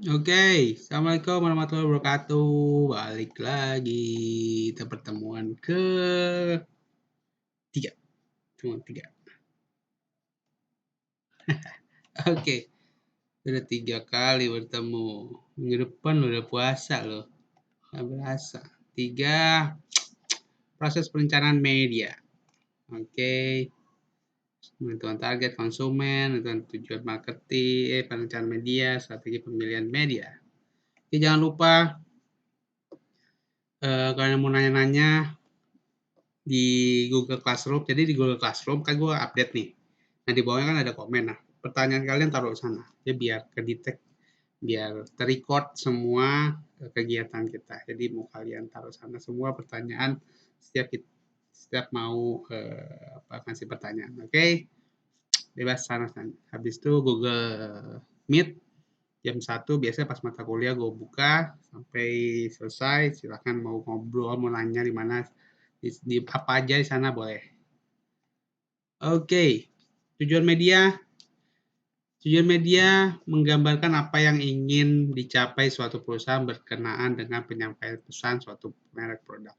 Oke, Assalamualaikum warahmatullahi wabarakatuh. Balik lagi kita pertemuan ke tiga, pertemuan tiga. Oke, udah 3 kali bertemu. Minggu depan udah puasa loh, nggak berasa. 3, proses perencanaan media. Oke, menentukan target konsumen, menentukan tujuan marketing, perencanaan media, strategi pemilihan media. Oke, jangan lupa kalau yang mau nanya-nanya di Google Classroom. Jadi di Google Classroom kan gue update nih. Nah di bawahnya kan ada komen. Nah pertanyaan kalian taruh di sana. Ya biar kedetek, biar terrecord semua kegiatan kita. Jadi mau kalian taruh sana semua pertanyaan setiap mau kasih pertanyaan. Oke, bebas sana sana. Habis itu Google Meet jam 1 biasanya pas mata kuliah gue buka sampai selesai. Silahkan mau ngobrol, mau nanya di mana di apa aja di sana boleh. Oke, tujuan media. Tujuan media menggambarkan apa yang ingin dicapai suatu perusahaan berkenaan dengan penyampaian pesan suatu merek produk.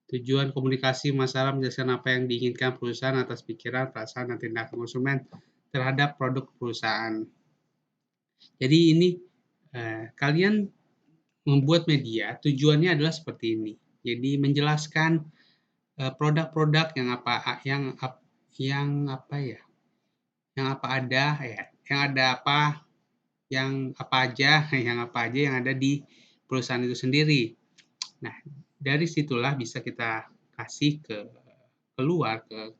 Tujuan komunikasi masalah menjelaskan apa yang diinginkan perusahaan atas pikiran, perasaan, dan tindakan konsumen terhadap produk perusahaan. Jadi ini kalian membuat media tujuannya adalah seperti ini. Jadi menjelaskan produk-produk yang apa ya, yang apa ada ya, yang ada apa, yang apa aja, yang apa aja yang ada di perusahaan itu sendiri. Nah, dari situlah bisa kita kasih keluar ke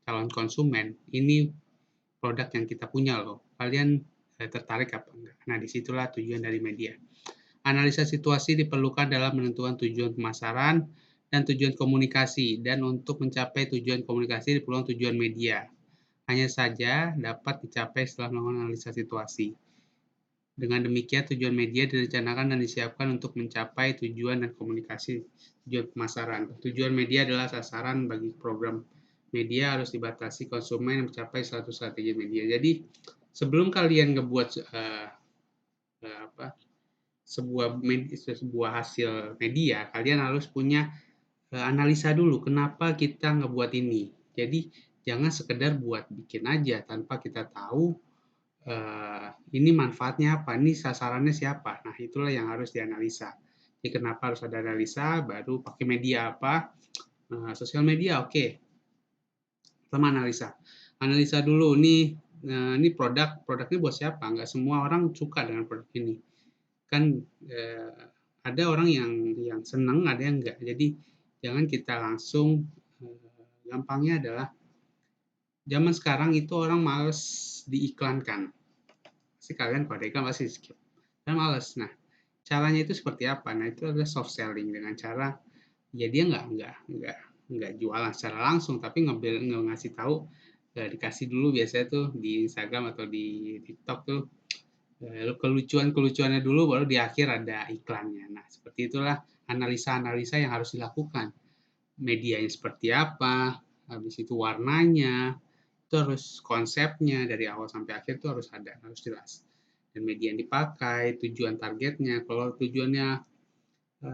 calon konsumen. Ini produk yang kita punya loh. Kalian tertarik apa enggak? Nah, disitulah tujuan dari media. Analisa situasi diperlukan dalam menentukan tujuan pemasaran dan tujuan komunikasi, dan untuk mencapai tujuan komunikasi diperlukan tujuan media. Hanya saja dapat dicapai setelah melakukan analisa situasi. Dengan demikian, tujuan media direncanakan dan disiapkan untuk mencapai tujuan dan komunikasi tujuan pemasaran. Tujuan media adalah sasaran bagi program media harus dibatasi konsumen mencapai suatu strategi media. Jadi, sebelum kalian ngebuat sebuah hasil media, kalian harus punya analisa dulu kenapa kita ngebuat ini. Jadi jangan sekedar buat bikin aja tanpa kita tahu ini manfaatnya apa, ini sasarannya siapa. Nah itulah yang harus dianalisa. Jadi kenapa harus ada analisa, baru pakai media apa, sosial media oke. Pertama analisa. Analisa dulu ini produknya buat siapa? Nggak semua orang suka dengan produk ini. Kan ada orang yang senang, ada yang enggak. Jadi jangan kita langsung gampangnya adalah zaman sekarang itu orang males diiklankan. Pasti kalian pada iklan pasti skip. Dan males. Nah, caranya itu seperti apa? Nah, itu adalah soft selling dengan cara ya dia nggak jualan secara langsung, tapi ngasih tahu dikasih dulu biasanya tuh di Instagram atau di TikTok tuh kelucuan-kelucuannya dulu baru di akhir ada iklannya. Nah, seperti itulah analisa-analisa yang harus dilakukan. Medianya seperti apa, habis itu warnanya, itu harus konsepnya dari awal sampai akhir itu harus ada, harus jelas. Dan media yang dipakai, tujuan targetnya. Kalau tujuannya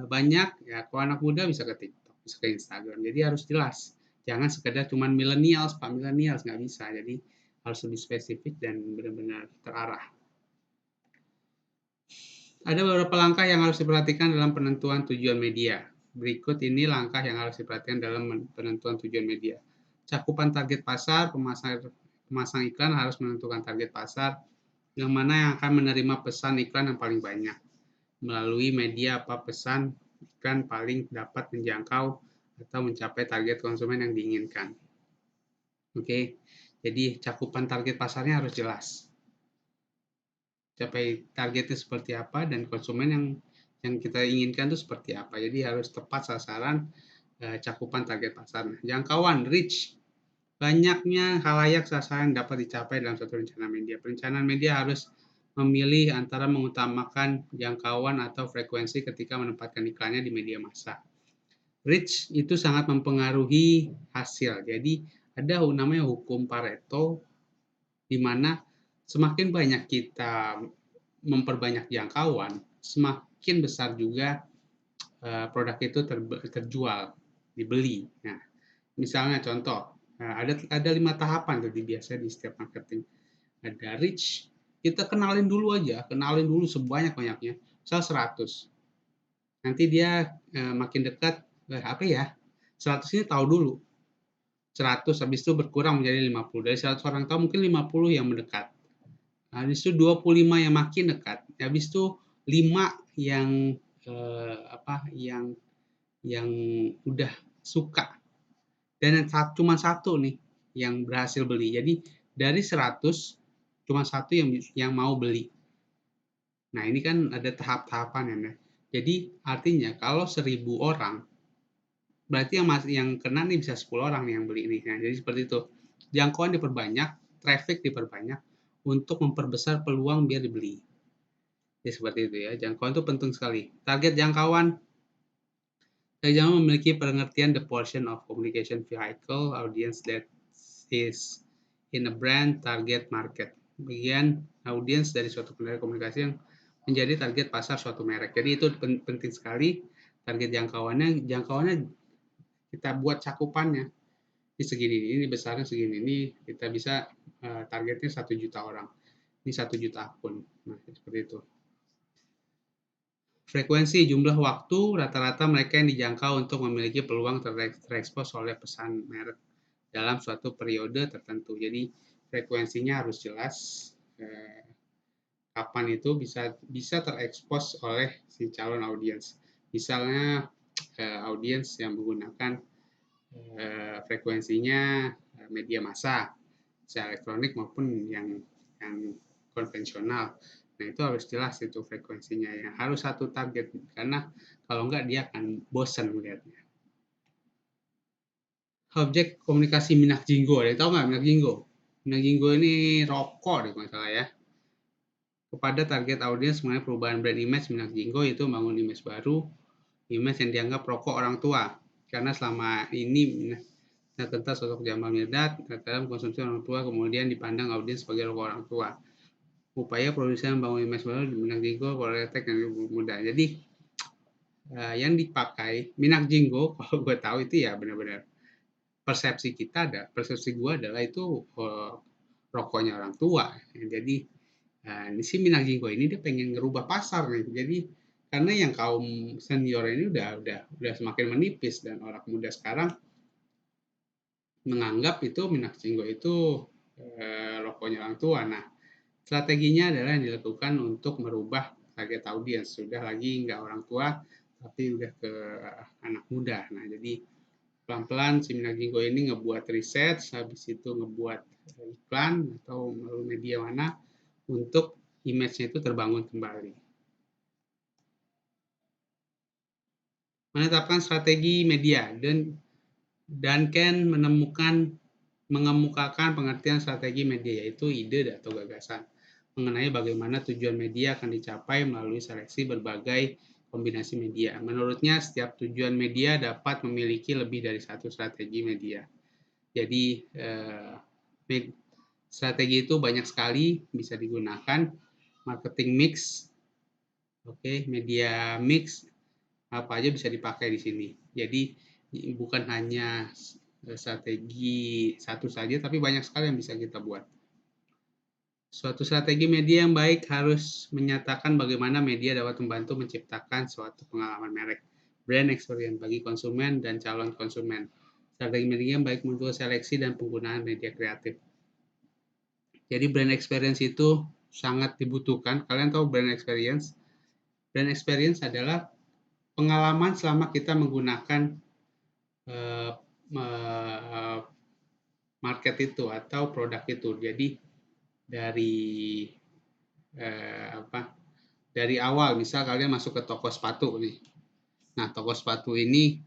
banyak, ya kalau anak muda bisa ke TikTok, bisa ke Instagram. Jadi harus jelas. Jangan sekedar cuman millennials, Pak millennials, nggak bisa. Jadi harus lebih spesifik dan benar-benar terarah. Ada beberapa langkah yang harus diperhatikan dalam penentuan tujuan media. Berikut ini langkah yang harus diperhatikan dalam penentuan tujuan media. Cakupan target pasar, pemasang iklan harus menentukan target pasar yang mana yang akan menerima pesan iklan yang paling banyak. Melalui media apa pesan iklan paling dapat menjangkau atau mencapai target konsumen yang diinginkan. Oke, jadi cakupan target pasarnya harus jelas. Capai targetnya seperti apa dan konsumen yang kita inginkan itu seperti apa. Jadi harus tepat sasaran, cakupan target pasar. Jangkauan reach, banyaknya khalayak sasaran dapat dicapai dalam satu rencana media. Perencanaan media harus memilih antara mengutamakan jangkauan atau frekuensi ketika menempatkan iklannya di media massa. Reach itu sangat mempengaruhi hasil. Jadi ada namanya hukum Pareto, di mana semakin banyak kita memperbanyak jangkauan, semakin besar juga produk itu terjual, dibeli. Nah, misalnya contoh, ada 5 tahapan tuh biasanya di setiap marketing. Ada reach, kita kenalin dulu aja, kenalin dulu sebanyak-banyaknya, misal 100. Nanti dia makin dekat, apa ya, 100 ini tahu dulu. 100 habis itu berkurang menjadi 50. Dari 100 orang tahu mungkin 50 yang mendekat. Habis itu 25 yang makin dekat. Habis itu 5 yang yang udah suka. Dan cuma satu nih yang berhasil beli. Jadi dari 100 cuma satu yang mau beli. Nah, ini kan ada tahap-tahapan ya. Jadi artinya kalau 1.000 orang berarti yang kena nih bisa 10 orang nih yang beli ini. Nah, jadi seperti itu. Jangkauan diperbanyak, traffic diperbanyak untuk memperbesar peluang biar dibeli. Ya seperti itu ya. Jangkauan itu penting sekali. Target jangkauan jangan memiliki pengertian the portion of communication vehicle audience that is in a brand target market. Bagian audiens dari suatu kendala komunikasi yang menjadi target pasar suatu merek. Jadi itu penting sekali target jangkauannya kita buat cakupannya. Ini segini, ini besarnya segini, ini kita bisa targetnya 1 juta orang. Ini 1 juta akun. Nah, seperti itu. Frekuensi jumlah waktu rata-rata mereka yang dijangkau untuk memiliki peluang terekspos oleh pesan merek dalam suatu periode tertentu. Jadi frekuensinya harus jelas kapan itu bisa terekspos oleh si calon audiens. Misalnya audiens yang menggunakan frekuensinya media massa, secara elektronik maupun yang konvensional. Nah, itu harus jelas itu frekuensinya ya. Harus satu target karena kalau enggak dia akan bosan melihatnya. Objek komunikasi Minyak Jinggo, ada tahu nggak Minyak Jinggo? Minyak Jinggo ini rokok deh masalah ya. Kepada target audiens mengenai perubahan brand image Minyak Jinggo itu membangun image baru, image yang dianggap rokok orang tua. Karena selama ini kental sosok Jamal Mirdad dalam konsumsi orang tua kemudian dipandang audiens sebagai rokok orang tua. Upaya produsen membangun image baru di Minyak Jinggo Poltek yang mudah. Jadi yang dipakai Minyak Jinggo kalau gue tahu itu ya benar-benar persepsi gue adalah itu rokoknya orang tua. Jadi si Minyak Jinggo ini dia pengen ngerubah pasar nih. Jadi karena yang kaum senior ini udah semakin menipis dan orang muda sekarang menganggap itu Minyak Jinggo itu rokoknya orang tua. Nah, strateginya adalah yang dilakukan untuk merubah target audiens. Sudah lagi nggak orang tua, tapi udah ke anak muda. Nah, jadi pelan-pelan si Minyak Jinggo ini ngebuat riset, habis itu ngebuat iklan atau melalui media mana untuk image-nya itu terbangun kembali. Menetapkan strategi media dan Ken mengemukakan pengertian strategi media yaitu ide atau gagasan mengenai bagaimana tujuan media akan dicapai melalui seleksi berbagai kombinasi media. Menurutnya, setiap tujuan media dapat memiliki lebih dari satu strategi media. Jadi, strategi itu banyak sekali bisa digunakan. Marketing mix, media mix, apa aja bisa dipakai di sini. Jadi, bukan hanya strategi satu saja, tapi banyak sekali yang bisa kita buat. Suatu strategi media yang baik harus menyatakan bagaimana media dapat membantu menciptakan suatu pengalaman merek, brand experience bagi konsumen dan calon konsumen. Strategi media yang baik untuk seleksi dan penggunaan media kreatif. Jadi brand experience itu sangat dibutuhkan. Kalian tahu brand experience? Brand experience adalah pengalaman selama kita menggunakan market itu atau produk itu. Jadi dari awal, misal kalian masuk ke toko sepatu nih. Nah, toko sepatu ini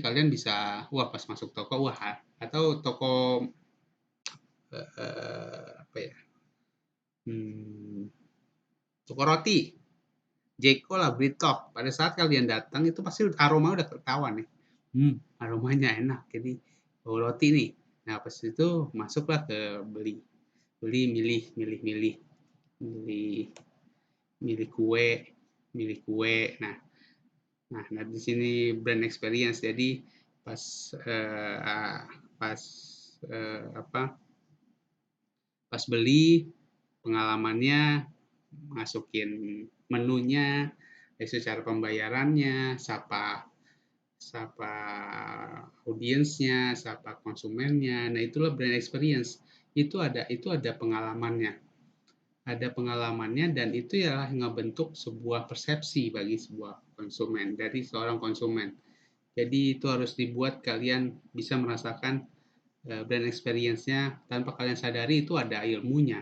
kalian bisa, pas masuk toko, atau toko toko roti, Jeko lah, Britok. Pada saat kalian datang itu pasti aroma udah ketahuan nih. Aromanya enak, jadi roti nih. Nah, pas itu masuklah ke beli beli, milih kue. Nah di sini brand experience. Jadi pas pas pas beli, pengalamannya, masukin menunya, itu cara pembayarannya, sapa sapa audiensnya, sapa konsumennya. Nah, itulah brand experience. Itu ada pengalamannya. Ada pengalamannya dan itu ya yang ngebentuk sebuah persepsi bagi sebuah konsumen, dari seorang konsumen. Jadi itu harus dibuat kalian bisa merasakan brand experience-nya tanpa kalian sadari, itu ada ilmunya.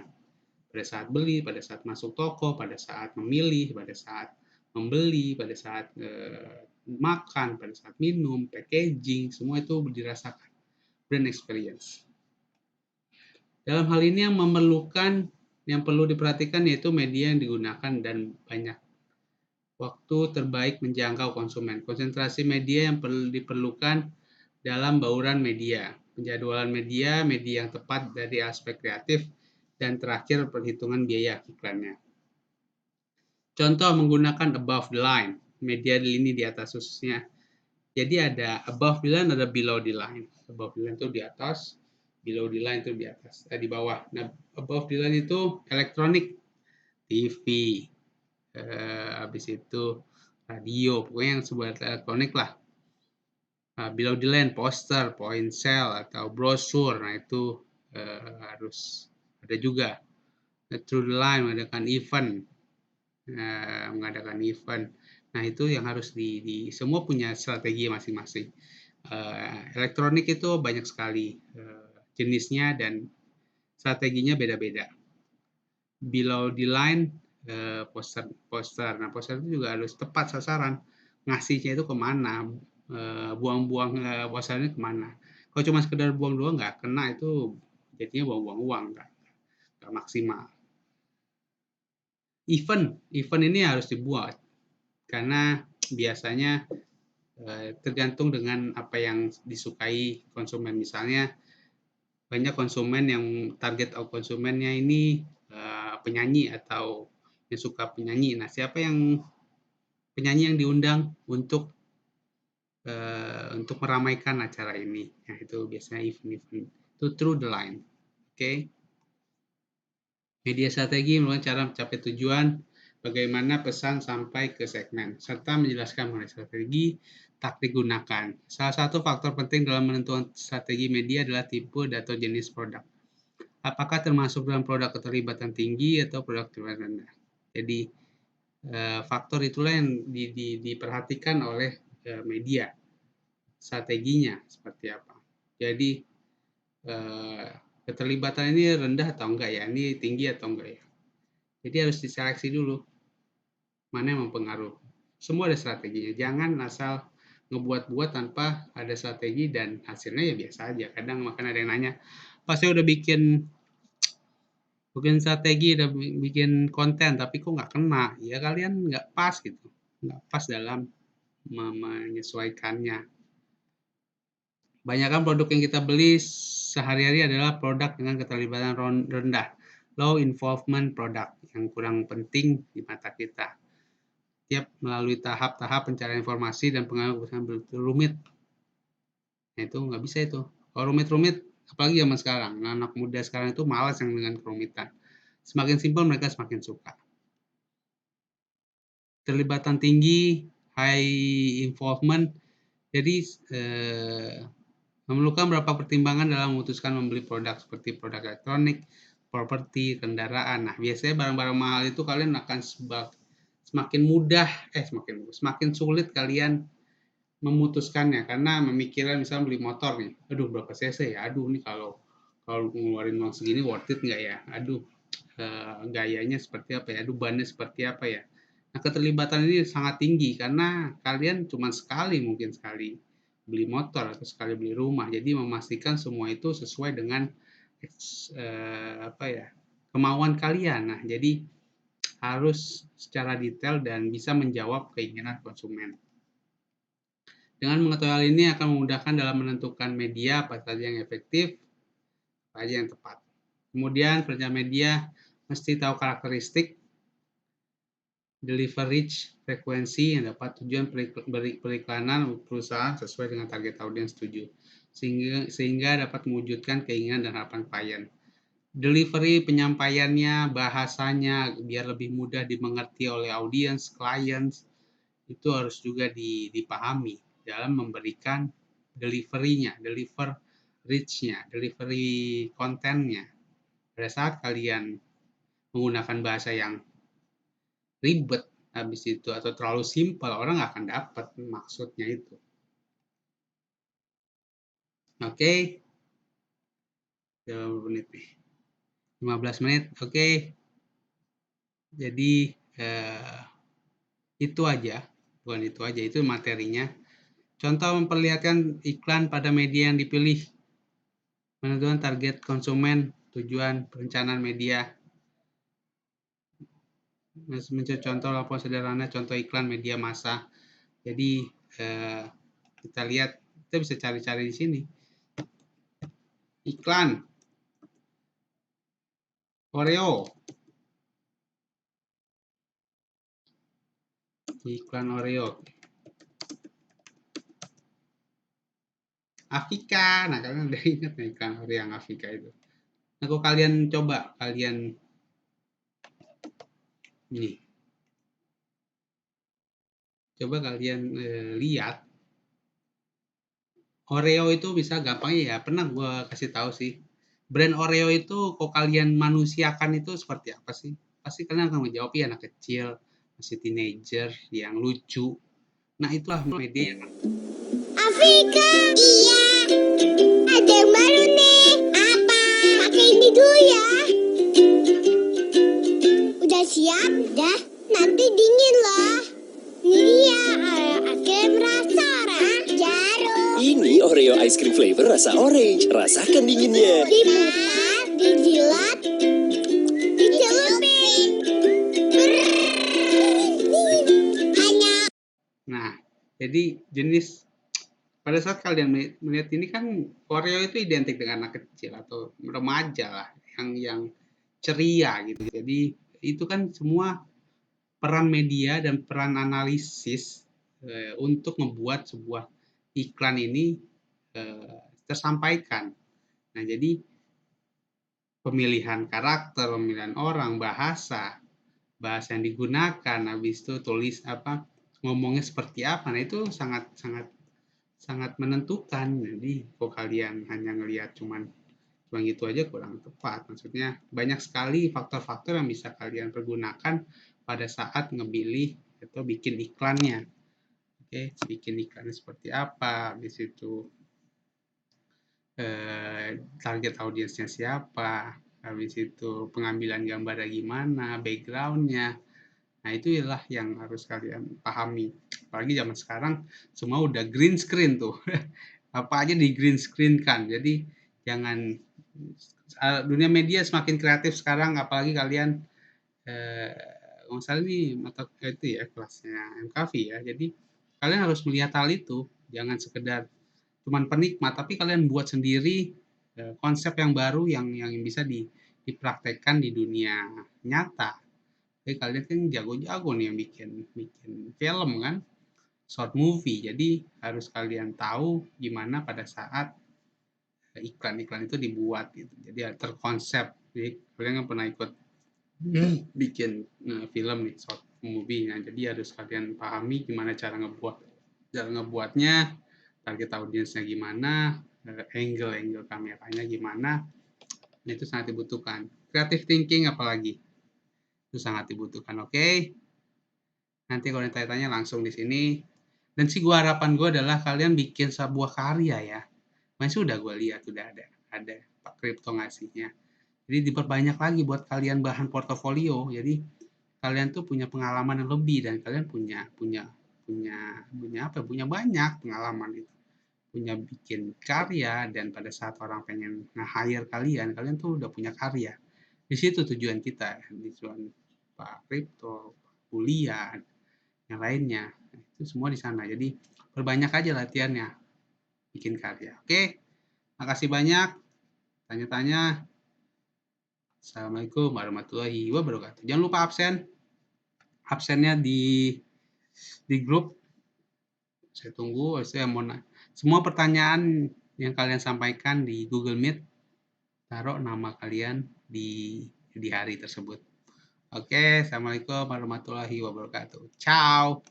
Pada saat beli, pada saat masuk toko, pada saat memilih, pada saat membeli, pada saat makan, pada saat minum, packaging, semua itu dirasakan. Brand experience. Dalam hal ini yang perlu diperhatikan yaitu media yang digunakan dan banyak. Waktu terbaik menjangkau konsumen. Konsentrasi media yang diperlukan dalam bauran media. Penjadwalan media yang tepat dari aspek kreatif, dan terakhir perhitungan biaya iklannya. Contoh menggunakan above the line, media lini di atas khususnya. Jadi ada above the line, ada below the line. Above the line itu di atas, below the line itu di atas, di bawah. Nah, above the line itu elektronik, TV, habis itu radio, pokoknya yang sebuah elektronik lah. Below the line, poster, point sale atau brosur, nah itu harus ada juga. Through the line, mengadakan event. Nah itu yang harus semua punya strategi masing-masing. Elektronik itu banyak sekali jenisnya dan strateginya beda-beda. Below the line, poster. Nah poster itu juga harus tepat sasaran, ngasihnya itu kemana, buang-buang posternya kemana. Kalau cuma sekedar buang doang nggak kena, itu jadinya buang-buang uang, nggak maksimal. Event ini harus dibuat karena biasanya tergantung dengan apa yang disukai konsumen. Misalnya banyak konsumen yang target konsumennya ini penyanyi atau yang suka penyanyi. Nah, siapa yang penyanyi yang diundang untuk meramaikan acara ini? Nah, itu biasanya event itu through the line. Oke. Media strategi merupakan cara mencapai tujuan, bagaimana pesan sampai ke segmen, serta menjelaskan mengenai strategi, taktik gunakan. Salah satu faktor penting dalam menentukan strategi media adalah tipe atau jenis produk. Apakah termasuk dalam produk keterlibatan tinggi atau produk keterlibatan rendah. Jadi faktor itulah yang diperhatikan oleh media. Strateginya seperti apa. Jadi keterlibatan ini rendah atau enggak ya, ini tinggi atau enggak ya. Jadi harus diseleksi dulu mana yang mempengaruhi. Semua ada strateginya, jangan asal ngebuat-buat tanpa ada strategi dan hasilnya ya biasa aja. Kadang makan ada yang nanya, pasti udah bikin strategi, udah bikin konten tapi kok nggak kena, ya kalian nggak pas gitu, nggak pas dalam menyesuaikannya. Banyakkan produk yang kita beli sehari-hari adalah produk dengan keterlibatan rendah, low involvement product, yang kurang penting di mata kita. Tiap melalui tahap-tahap pencarian informasi dan pengambilan keputusan rumit. Nah itu nggak bisa itu. Kalau rumit-rumit, apalagi zaman sekarang, anak muda sekarang itu malas yang dengan kerumitan. Semakin simpel mereka semakin suka. Terlibatan tinggi, high involvement, jadi memerlukan beberapa pertimbangan dalam memutuskan membeli produk seperti produk elektronik, properti, kendaraan. Nah, biasanya barang-barang mahal itu kalian akan semakin sulit kalian memutuskannya karena memikirkan misalnya beli motor nih, aduh berapa cc ya, aduh nih kalau ngeluarin uang segini worth it nggak ya, aduh gayanya seperti apa ya, aduh bannya seperti apa ya. Nah keterlibatan ini sangat tinggi karena kalian cuma mungkin sekali beli motor atau sekali beli rumah, jadi memastikan semua itu sesuai dengan kemauan kalian. Nah jadi harus secara detail dan bisa menjawab keinginan konsumen. Dengan mengetahui hal ini akan memudahkan dalam menentukan media apa saja yang efektif, apa saja yang tepat. Kemudian perencana media mesti tahu karakteristik, deliver reach, frekuensi yang dapat tujuan periklanan perusahaan sesuai dengan target audiens tuju, sehingga dapat mewujudkan keinginan dan harapan klien. Delivery penyampaiannya, bahasanya biar lebih mudah dimengerti oleh audiens, klien, itu harus juga dipahami dalam memberikan delivery-nya, deliver reach-nya, delivery kontennya. Pada saat kalian menggunakan bahasa yang ribet habis itu atau terlalu simpel, orang nggak akan dapat maksudnya itu. Oke, 20 menit nih. 15 menit, oke. Jadi itu aja, bukan itu aja, itu materinya. Contoh memperlihatkan iklan pada media yang dipilih. Menentukan target konsumen, tujuan perencanaan media. Mencari contoh laporan sederhana, contoh iklan media massa. Jadi kita lihat, kita bisa cari-cari di sini. Iklan Oreo. Iklan Oreo. Afrika. Nah, kalian udah ingat nih iklan Oreo yang Afrika itu. Nah, kalau kalian coba, nih. Coba kalian lihat Oreo itu bisa gampangnya ya, pernah gue kasih tahu sih. Brand Oreo itu kalau kalian manusiakan itu seperti apa sih? Pasti kalian akan menjawab ya anak kecil, masih teenager yang lucu. Nah, itulah media. Afrika, iya. Ada yang baru nih. Apa? Pakai ini dulu ya. Udah siap? Udah. Nanti dingin loh. Iya, es krim rasa orang. Jarum. Ini Oreo ice cream flavor rasa orange. Rasakan dinginnya. Diputar, dijilat, dicelupin. Hanya. Nah, jadi jenis pada saat kalian melihat ini kan Oreo itu identik dengan anak kecil atau remaja lah yang ceria gitu. Jadi itu kan semua peran media dan peran analisis untuk membuat sebuah iklan ini tersampaikan. Nah, jadi pemilihan karakter, pemilihan orang, bahasa yang digunakan, habis itu tulis apa, ngomongnya seperti apa. Nah, itu sangat menentukan. Jadi kalau kalian hanya ngelihat cuman gitu aja kurang tepat. Maksudnya banyak sekali faktor-faktor yang bisa kalian pergunakan pada saat ngebilih atau bikin iklannya. Oke, bikin iklannya seperti apa, habis itu target audiensnya siapa, habis itu pengambilan gambarnya gimana, backgroundnya. Nah, itu adalah yang harus kalian pahami. Apalagi zaman sekarang semua udah green screen tuh. Apa aja di green screen kan. Jadi jangan, dunia media semakin kreatif sekarang, apalagi kalian misalnya nih mata itu ya kelasnya MKV ya. Jadi kalian harus melihat hal itu, jangan sekedar cuman penikmat, tapi kalian buat sendiri konsep yang baru yang bisa dipraktekkan di dunia nyata. Jadi kalian kan jago-jago nih yang bikin film kan, short movie. Jadi harus kalian tahu gimana pada saat iklan-iklan itu dibuat gitu. Jadi terkonsep. Jadi kalian kan pernah ikut bikin film nih, short movie. Nah, jadi harus kalian pahami gimana cara ngebuatnya, target audiensnya gimana, angle kameranya gimana. Nah, itu sangat dibutuhkan. Creative thinking apalagi itu sangat dibutuhkan. Oke. Nanti kalau ditanya-tanya langsung di sini. Dan sih harapan gue adalah kalian bikin sebuah karya ya. Masih udah gue lihat udah ada Pak Kripto ngasihnya. Jadi diperbanyak lagi buat kalian bahan portofolio. Jadi kalian tuh punya pengalaman yang lebih dan kalian punya banyak pengalaman itu. Punya bikin karya dan pada saat orang pengen nge-hire kalian tuh udah punya karya. Di situ tujuan kita, tujuan Pak Kripto, kuliah, yang lainnya. Itu semua di sana. Jadi perbanyak aja latihannya bikin karya. Oke. Makasih banyak. Tanya-tanya Assalamualaikum warahmatullahi wabarakatuh. Jangan lupa absennya di grup. Saya tunggu. Saya mau semua pertanyaan yang kalian sampaikan di Google Meet, taruh nama kalian di hari tersebut. Oke, assalamualaikum warahmatullahi wabarakatuh. Ciao.